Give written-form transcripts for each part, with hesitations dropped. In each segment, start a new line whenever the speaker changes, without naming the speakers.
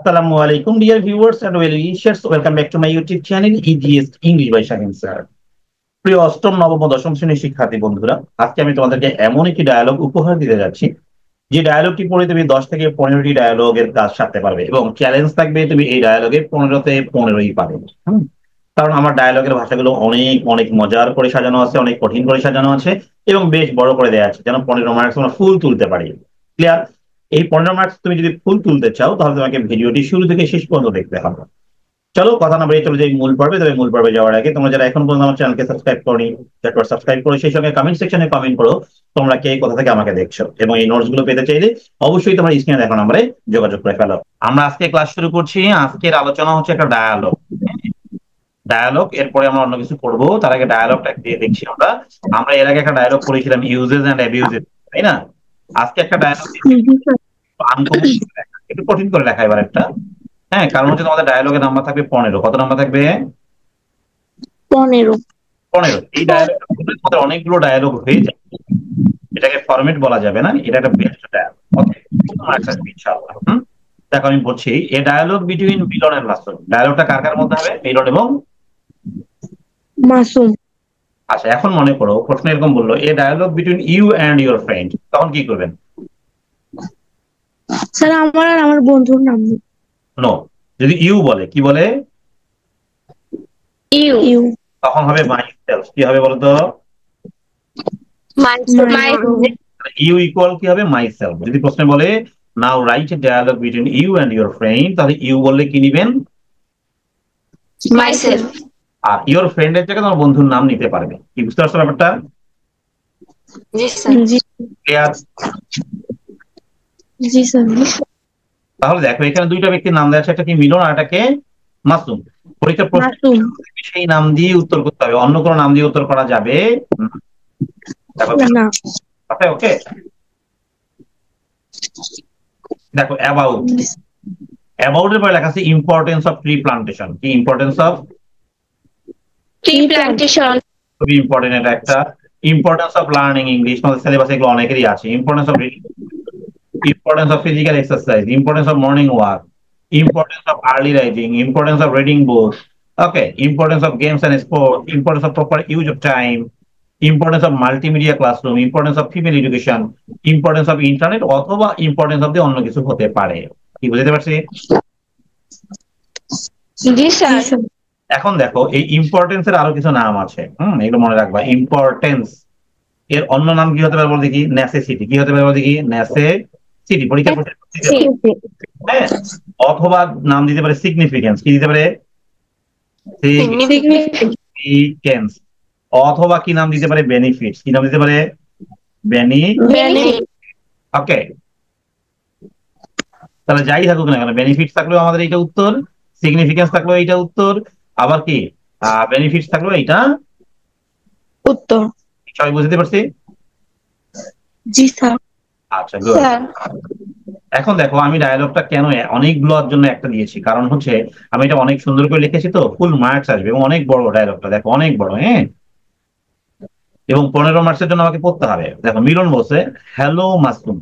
Assalamu alaikum, dear viewers and well wishers. Welcome back to my YouTube channel, EGS English by Shahin Sir. প্রিয় অষ্টম, নবম ও দশম শ্রেণীর শিক্ষার্থী বন্ধুরা, আজকে আমি তোমাদেরকে এমন একটি ডায়ালগ উপহার দিতে যাচ্ছি যে ডায়ালগটি পড়ে তুমি 10 থেকে 15টি ডায়ালগের কাজ সারতে পারবে এবং চ্যালেঞ্জ থাকবে তুমি এই ডায়ালগে 15তে 15ই পারবে। কারণ আমার ডায়ালগের ভাষাগুলো অনেক অনেক মজার করে সাজানো আছে, অনেক কঠিন করে সাজানো আছে এবং বেশ বড় করে দেওয়া আছে, যেন 15 মার্কস আমরা ফুল তুলতে পারি। ক্লিয়ার? এই 15 মার্কস তুমি যদি ফুল তুলতে চাও তাহলে তোমাকে ভিডিওটি শুরু থেকে শেষ পর্যন্ত দেখতে হবে। চলো কথা না বাড়িয়ে চলে যাই মূল পর্বে। তবে মূল পর্বে যাওয়ার আগে তোমরা যারা এখন পর্যন্ত আমার চ্যানেলকে সাবস্ক্রাইব করনি, চ্যানেলটা সাবস্ক্রাইব করো, সেই সঙ্গে কমেন্ট সেকশনে কমেন্ট করো তোমরা কে কোথা থেকে আমাকে দেখছো, এবং এই নোটস গুলো পেতে চাইলে অবশ্যই তোমার স্ক্রিনে দেখো নম্বরে যোগাযোগ করে ফেলো। আমরা আজকে ক্লাস শুরু করছি। আজকের আলোচনা হচ্ছে একটা ডায়ালগ, এরপরে আমরা অন্য কিছু করবো। তার আগে ডায়ালগটা দিয়ে দেখছি। আমরা আমরা এর আগে একটা ডায়ালগ পড়েছিলাম ইউজেস এন্ড অ্যাবিউজেস, তাই না? আজকে একটা ডায়ালগ একটু কঠিন করে লেখা এবার একটা। হ্যাঁ, কারণ হচ্ছে তোমাদের ডায়ালগের নাম্বার থাকবে 15। কত নাম্বার থাকবে?
15।
এই ডায়ালগ তোমাদের অনেকগুলো ডায়ালগ হয়ে যায়, এটাকে ফরম্যাট বলা যাবে না, এটা একটা বেস্ট ডায়ালগ। ওকে, ইনশাআল্লাহ। দেখো আমি বলছি, a dialogue between Milan and Masum. ডায়ালগটা কার কার মধ্যে হবে? মিলন এবং
মাসুম।
আচ্ছা, এখন মনে করো প্রশ্ন এরকম বললো, a dialogue between you and your friend, তখন কি করবেন?
স্যার আমার আর আমার বন্ধুর নাম
নো, যদি ইউ বলে, কি বলে?
ইউ।
তখন হবে মাই সেলফ। কি হবে বলো তো? ইউ ইকুয়াল কি হবে? Myself. যদি প্রশ্নে বলে now write a dialogue between you and your friend, তাহলে ইউ বললে কি নিবেন?
My self.
আর ইউর ফ্রেন্ডের জায়গায় তোমার বন্ধুর নাম নিতে পারবে। কি বুঝতে পারছো ব্যাপারটা?
জি স্যার।
ক্লিয়ার?
জি স্যার।
তাহলে দেখো এখানে দুইটা ব্যক্তির নাম দেওয়া আছে, একটা কি মিলন আর একটা কে মাসুম। পরীক্ষার প্রশ্ন সেই নাম দিয়ে উত্তর করতে হবে, অন্য কোনো নাম দিয়ে উত্তর করা যাবে না। ওকে, দেখো অ্যাবাউট এর পরে লেখা আছে ইম্পর্টেন্স অফ ট্রি প্লান্টেশন। কি ইম্পর্টেন্স অফ
ট্রি প্লান্টেশন?
খুবই ইম্পর্টেন্ট এটা একটা। ইম্পর্টেন্স অফ লার্নিং ইংলিশ, আমাদের সিলেবাসে এগুলো অনেকেরই আছে। Importance of reading, importance of physical exercise, importance of morning walk, importance of early rising, importance of reading books, okay, importance of games and sport, importance of proper use of time, importance of multimedia classroom, importance of female education, importance of internet, অথবা importance of the অন্য কিছু হতে পারে। কি বুঝতে পারছি?
জি sir.
এখন দেখো এই ইম্পর্টেন্স এর আরো কিছু নাম আছে, এগুলো মনে রাখবা। ইম্পর্টেন্স এর অন্য নাম কি হতে পারে বলো দেখি? নেসেসিটি। কি হতে পারে বলো দেখি? নেসেসিটি। পরীক্ষা হ্যাঁ, অথবা নাম দিতে পারে সিগনিফিকেন্স। কি দিতে পারে? সিগনিফিকেন্স। অথবা কি নাম দিতে পারে? বেনিফিটস। কি নাম দিতে পারে? বেনিফিট। ওকে, তাহলে যাই থাকুক না কেন, বেনিফিটস থাকলেও আমাদের এইটা উত্তর, সিগনিফিকেন্স থাকলেও এইটা উত্তর, আবার কি বেনিফিটস থাকলেও এইটা
উত্তর।
সবাই বুঝতে পারছি?
জি স্যার।
আচ্ছা, গুড। এখন দেখো আমি ডায়ালগটা কেন অনেকগুলোর জন্য একটা দিয়েছি, কারণ হচ্ছে আমি এটা অনেক সুন্দর করে লিখেছি, তো ফুল মার্কস আসবে এবং অনেক বড় ডায়ালগটা, দেখো অনেক বড়। হ্যাঁ, এবং 15 মার্কসের জন্য আমাকে পড়তে হবে। দেখো মিলন বলছে, hello Masum,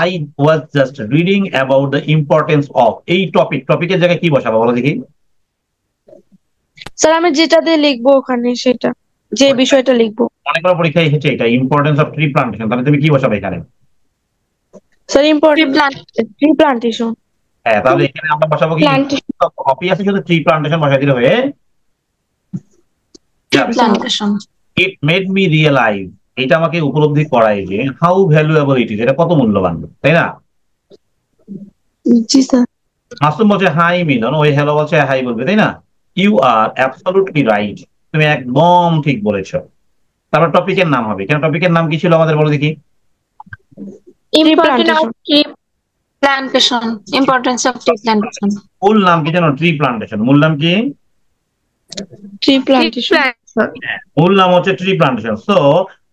I was just reading about the importance of. এই টপিকের জায়গায় কি বসাবো বলো দেখি?
স্যার আমি যেটা দিয়ে লিখবো ওখানে, সেটা যে বিষয়টা লিখবো।
মনে করো পরীক্ষায় এসেছে এটা ইম্পর্টেন্স অফ ট্রি প্লান্টেশন, তাহলে তুমি কি বসাবে এখানে?
Sir important tree plantation.
হ্যাঁ, তাহলে এখানে আমরা বসাবো কি? কপি আছে শুধু ট্রি প্লান্টেশন বসাই দিলে হয়ে
plantation.
It made me realise, এটা আমাকে উপলব্ধি করায় যে হাউ ভ্যালুয়েবল ইট ইজ, এটা কত মূল্যবান, তাই না?
জি স্যার।
মাসুম বলছে হাই মিলন, ওই হ্যালো বলছে হাই বলবে, তাই না? ইউ আর অ্যাবসলিউটলি রাইট, তুমি একদম ঠিক বলেছো। তারপর টপিকের নাম হবে। কেন টপিকের নাম কি ছিল আমাদের বলো দেখি?
Importance of tree plantation.
মূল নাম কি জানো? Tree plantation. মূল নাম কি?
Tree plantation.
মূল নাম হচ্ছে ট্রি প্লান্টেশন। সো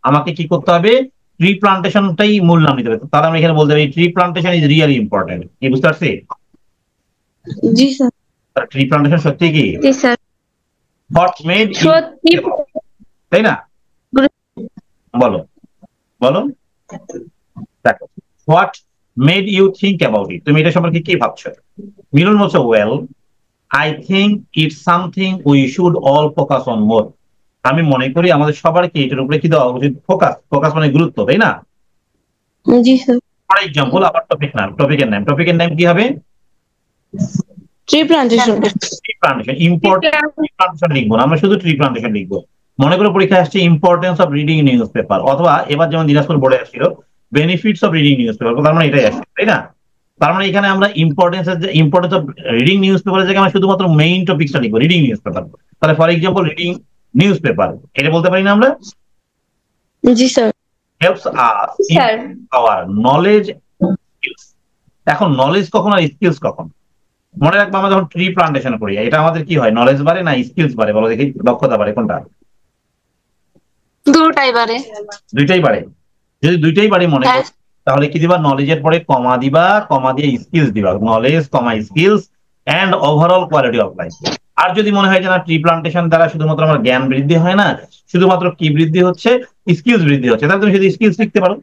আমাকে কি করতে হবে? ট্রি প্লান্টেশনটাই মূল নাম নিতে হবে। তাহলে আমি এখানে বলতে পারি tree plantation is really important. কি বুঝতে পারছি?
জি স্যার।
ট্রি প্লান্টেশন সত্যি কি?
জি স্যার।
হোয়াট মেড,
সত্যি,
তাই না? বলো বলো, দেখো what made you think about it, তুমি এটা সম্পর্কে কি ভাবছো? মিলন বলছে well I think it's something we should all focus on more. আমি মনে করি আমাদের সবারকে এটার উপরে কি দেওয়া উচিত, ফোকাস। ফোকাস মানে গুরুত্ব, তাই না?
জি স্যার।
ফর এক্সাম্পল আবার টপিকের নাম কি হবে?
Tree plantation.
Tree plantation. Important tree plantation লিখবো না, আমরা শুধু ট্রি প্লান্টেশন লিখবো। মনে করো পরীক্ষা আসছে importance of reading news paper, অথবা এবার যেমন দিনাজপুর বোর্ডে আসছিল benefits of reading news paper, তার মানে এটাই আসছে, তাই না? তার মানে এখানে আমরা ইম্পর্টেন্স অফ রিডিং নিউজ পেপারের জায়গায় আমরা শুধুমাত্র মেইন টপিকটা লিখবো, রিডিং নিউজ পেপার। তাহলে for example reading news paper, এটা বলতে পারি না আমরা?
জি sir.
Helps us in
sir.
Our knowledge skills. এখন নলেজ কখন আর স্কিলস কখন? মনে রাখবো আমরা যখন ট্রি প্লান্টেশন করি এটা আমাদের কি হয়, নলেজ বাড়ে না স্কিলস বাড়ে? বলো দেখি, দক্ষতা বাড়ে কোনটা?
দুটাই বারে।
দুইটাই বাড়ে। যদি দুইটাই বাড়ে মনে করো, তাহলে কি দিবা? নলেজের পরে কমা দিবা, কমা দিয়ে স্কিলস দিবা, knowledge comma skills and overall quality of life. আর যদি মনে হয় যে না ট্রি প্লান্টেশন দ্বারা শুধুমাত্র আমার জ্ঞান বৃদ্ধি হয় না, শুধুমাত্র কি বৃদ্ধি হচ্ছে, স্কিলস বৃদ্ধি হচ্ছে, তাহলে তুমি শুধু স্কিলস লিখতে পারো।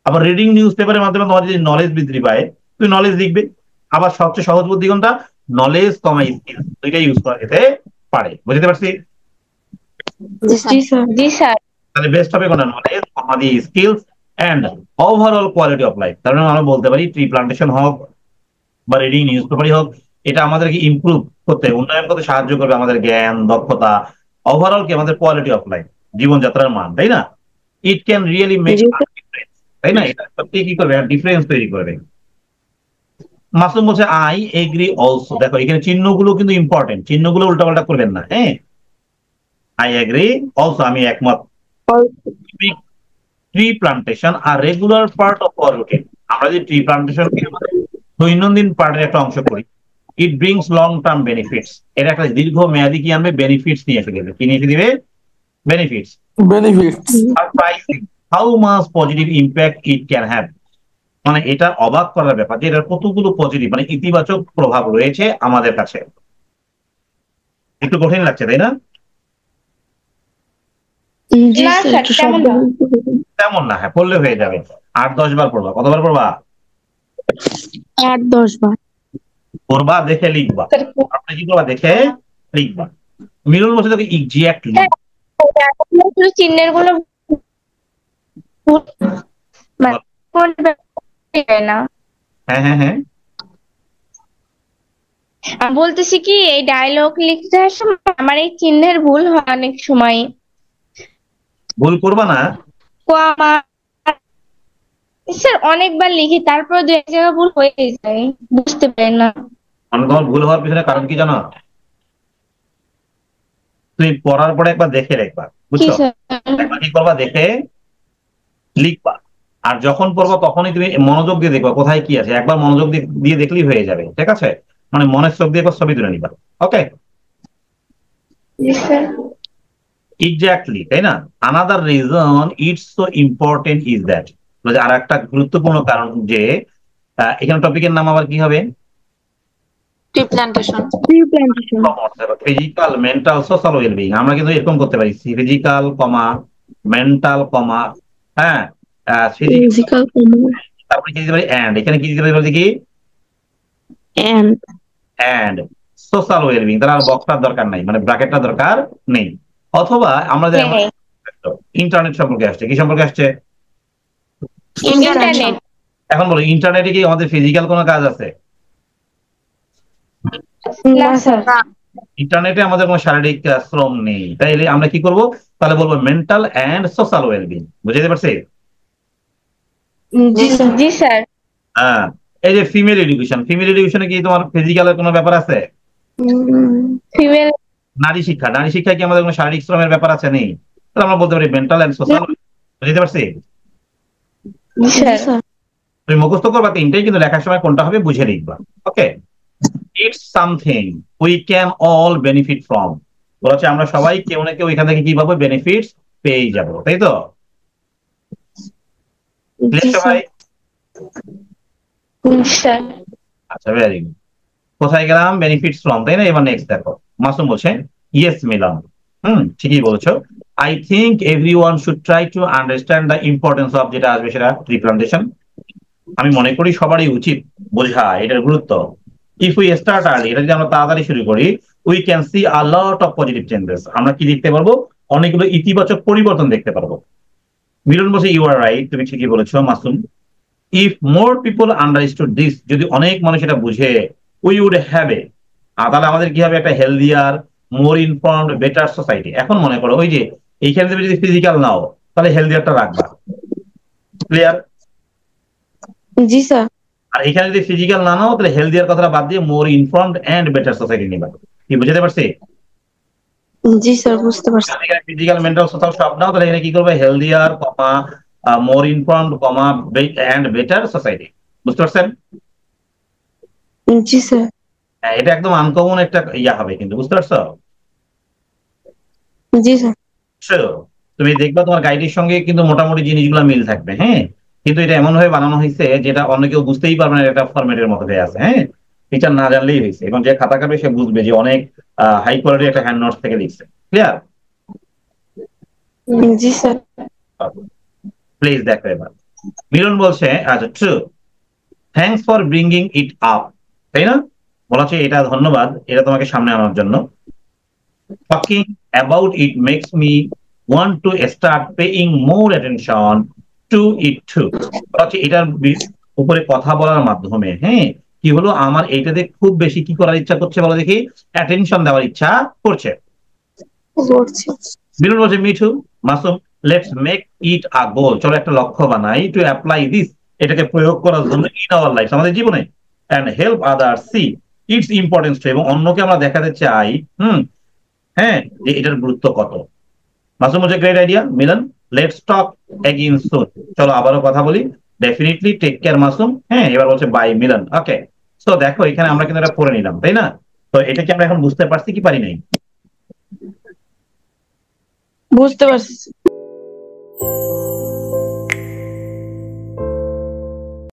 আবার রিডিং নিউজ পেপারের মাধ্যমে তোমার যদি নলেজ বৃদ্ধি পায়, তুমি নলেজ লিখবে। আবার সবচেয়ে সহজ বুদ্ধি কোনটা? নলেজ কমা স্কিলস, দুইটাই ইউজ করা যেতে পারে। বুঝতে পারছি?
জি স্যার। জি স্যার।
তাহলে বেস্ট হবে কোনটা? নলেজ কমা দিয়ে skills and overall quality of life. তার মানে আমরা বলতে পারি ট্রি প্লান্টেশন হোক বা রিডিং নিউজ পেপারই হোক, এটা আমাদেরকে ইমপ্রুভ করতে, উন্নয়ন করতে সাহায্য করবে আমাদের জ্ঞান, দক্ষতা, ওভারঅল কি আমাদের কোয়ালিটি অফ লাইফ, জীবনযাত্রার মান, তাই না? It can really make difference, তাই না? এটা সত্যি কি করবে, ডিফারেন্স তৈরি করবে। মাসুম বলছে আই এগ্রি অলসো। দেখো এখানে চিহ্নগুলো কিন্তু ইম্পর্টেন্ট, চিহ্নগুলো উল্টাপাল্টা করবেন না, হ্যাঁ? আই এগ্রি অলসো, আমি একমত। ট্রি প্লান্টেশন আর regular part of our routine. আমরা যে ট্রি প্লান্টেশনকে আমাদের দৈনন্দিন পার্টের একটা অংশ করি, ইট ব্রিংস লং টার্ম বেনিফিটস। এটা একটা দীর্ঘ মেয়াদী কি আনবে? বেনিফিটস নিয়ে এসে দেবে। কি নিয়ে এসে দিবে? Benefits.
benefits.
Surprising how much positive impact it can have. মানে এটা অবাক করার ব্যাপার যে এটার কতগুলো পজিটিভ মানে ইতিবাচক প্রভাব রয়েছে আমাদের কাছে। একটু কঠিন লাগছে, তাই না?
জি স্যার।
তেমন না, হ্যাঁ পড়লে হয়ে যাবে। 8-10 বার পড়বা। কতবার পড়বা?
8-10 বার।
পড়বা, দেখে লিখবা। আপনি কি করবা? দেখে লিখবা। মিলন বলছে তোকে এক্স্যাক্টলি।
চিহ্নের গুলো না।
হ্যাঁ হ্যাঁ হ্যাঁ,
আমি বলতেছি কি এই ডায়লগ লিখতে সময় আমার এই চিহ্নের ভুল হয় অনেক সময়।
ভুল করবা না।
স্যার অনেকবার লিখি, তারপর দু এক জায়গায় ভুল হয়ে যায়, বুঝতে পারি না।
মানে তোমার ভুল হওয়ার পিছনে কারণ কি জানো? তুমি পড়ার পরে একবার দেখে লিখবা, বুঝছো? একবার কি করবা? দেখে লিখবা। আর যখন পড়বা তখনই তুমি মনোযোগ দিয়ে দেখবা কোথায় কি আছে। একবার মনোযোগ দিয়ে দেখলেই হয়ে যাবে, ঠিক আছে? মানে মনের চোখ দিয়ে একবার ছবি তুলে নিবা। ওকে, এক্স্যাক্টলি, তাই না? Another reason it's so important is that. আর একটা গুরুত্বপূর্ণ কারণ যে এখানে টপিকের নাম আবার কি হবে?
Tree plantation.
Physical, mental, social wellbeing. আমরা কিন্তু এরকম করতে পারি ফিজিক্যাল কমা মেন্টাল কমা, হ্যাঁ ফিজিক্যাল, তারপরে কি দিতে পারি? এন্ড। এখানে কি দিতে পারি বলতে কি? And social wellbeing. তার আর বক্সটার দরকার নাই, মানে ব্র্যাকেটটা দরকার নেই। অথবা আমরা যে ইন্টারনেট সম্পর্কে আসছে, কি সম্পর্কে আসছে?
ইন্টারনেট।
এখন বলো ইন্টারনেটে কি আমাদের ফিজিক্যাল কোনো কাজ আছে?
না স্যার।
ইন্টারনেটে আমাদের কোনো শারীরিক শ্রম নেই। তাইলে আমরা কি করব? তাহলে বলবো মেন্টাল এন্ড সোশ্যাল ওয়েলবিং। বুঝতে পারছি?
জি স্যার।
হ্যাঁ, এই যে ফিমেল এডুকেশন, ফিমেল এডুকেশনে কি তোমার ফিজিক্যালের কোনো ব্যাপার আছে?
ফিমেল।
নারী শিক্ষা, নারী শিক্ষায় কি আমাদের কোনো শারীরিক শ্রমের ব্যাপার আছে? নেই। তাহলে আমরা বলতে পারি মেন্টাল এন্ড সোশ্যাল। বুঝতে পারছি? তুমি মুখস্থ করবা তিনটাই, কিন্তু লেখার সময় কোনটা হবে বুঝে লিখবা। Okay, it's something we can all benefit from. বলছে আমরা সবাই কেউ না কেউ এখান থেকে কি পাবো? বেনিফিটস পেয়ে যাবো, তাই তো? সবাই আচ্ছা, ভেরি গুড। কোথায় গেলাম? বেনিফিটস ফ্রম, তাই না? এবার নেক্সট দেখো, মাসুম বলছে ইয়েস মিলাম। ঠিকই বলেছো। I think everyone should try to understand the importance of, যেটা আসবে সেটা রিপ্লান্টেশন। আমি মনে করি সবারই উচিত বোঝা এটার গুরুত্ব। ইফ উই স্টার্ট আর্লি, এটা যদি আমরা তাড়াতাড়ি শুরু করি, we can see a lot of positive changes. আমরা কি দেখতে পারবো? অনেকগুলো ইতিবাচক পরিবর্তন দেখতে পারবো। মিলন বলছে ইউ আর রাইট, তুমি ঠিকই বলেছো Masum. If more people understood this, যদি অনেক মানুষ এটা বুঝে, উই উড হ্যাভ এ, তাহলে আমাদের কি হবে? একটা হেলদিয়ার, মোর ইনফর্মড, বেটার সোসাইটি। এখন মনে করো ওই যে এইখানে তুমি যদি ফিজিক্যাল নাও, তাহলে হেলদিয়ারটা রাখবা, ক্লিয়ার?
জি স্যার।
আর এখানে যদি ফিজিক্যাল না নাও, তাহলে হেলদিয়ার কথাটা বাদ দিয়ে মোর ইনফর্মড এন্ড বেটার সোসাইটি নিবা। কি বুঝতে পারছি?
জি স্যার, বুঝতে পারছি।
ফিজিক্যাল, মেন্টাল, সোশ্যাল সব নাও, তাহলে এখানে কি করবে? Healthier comma more informed comma and better society. বুঝতে পারছেন?
জি স্যার।
হ্যাঁ, এটা একদম আনকমন একটা ইয়া হবে কিন্তু, বুঝতে পারছো?
জি স্যার।
Sure. তুমি দেখবা তোমার গাইডের সঙ্গে কিন্তু মোটামুটি জিনিসগুলো মিল থাকবে, হ্যাঁ। কিন্তু এটা এমন ভাবে বানানো হয়েছে যেটা অন্য কেউ বুঝতেই পারবে না, এটা ফরম্যাটের মধ্যে দেয়া আছে, হ্যাঁ। টিচার না জানলেই হয়েছে, এবং যে খাতা কাটবে সে বুঝবে যে অনেক হাই কোয়ালিটির একটা হ্যান্ড নোটস থেকে লিখছে। ক্লিয়ার?
G sir.
প্লিজ দেখো এবার। মিলন বলছে আচ্ছা true, thanks for bringing it up, তাই না? বলা হচ্ছে এটা ধন্যবাদ, এটা তোমাকে সামনে আনার জন্য। Talking about it makes me want to start paying more attention to it too. হচ্ছে এটার উপরে কথা বলার মাধ্যমে, হ্যাঁ, কি হলো? আমার এইটাতে খুব বেশি কি করার ইচ্ছা করছে বলো দেখি? অ্যাটেনশন দেওয়ার ইচ্ছা করছে।
করছি।
বিরল বলছে Mithu. Masum, let's make it a goal, চলো একটা লক্ষ্য বানাই, টু অ্যাপ্লাই দিস, এটাকে প্রয়োগ করার জন্য ইন আওয়ার লাইফ, আমাদের জীবনে, and help others see its importance too, এবং অন্যকে আমরা দেখাতে চাই, হ্যাঁ, যে এটার গুরুত্ব কত। মাসুম হচ্ছে great idea. Milan, let's talk again soon, চলো আবারও কথা বলি। Definitely, take care Masum. হ্যাঁ, এবার বলছে বাই মিলন। ওকে, তো দেখো এখানে আমরা কিন্তু এটা পড়ে নিলাম, তাই না? তো এটা কি আমরা এখন বুঝতে পারছি কি পারি নাই?
বুঝতে পারছি।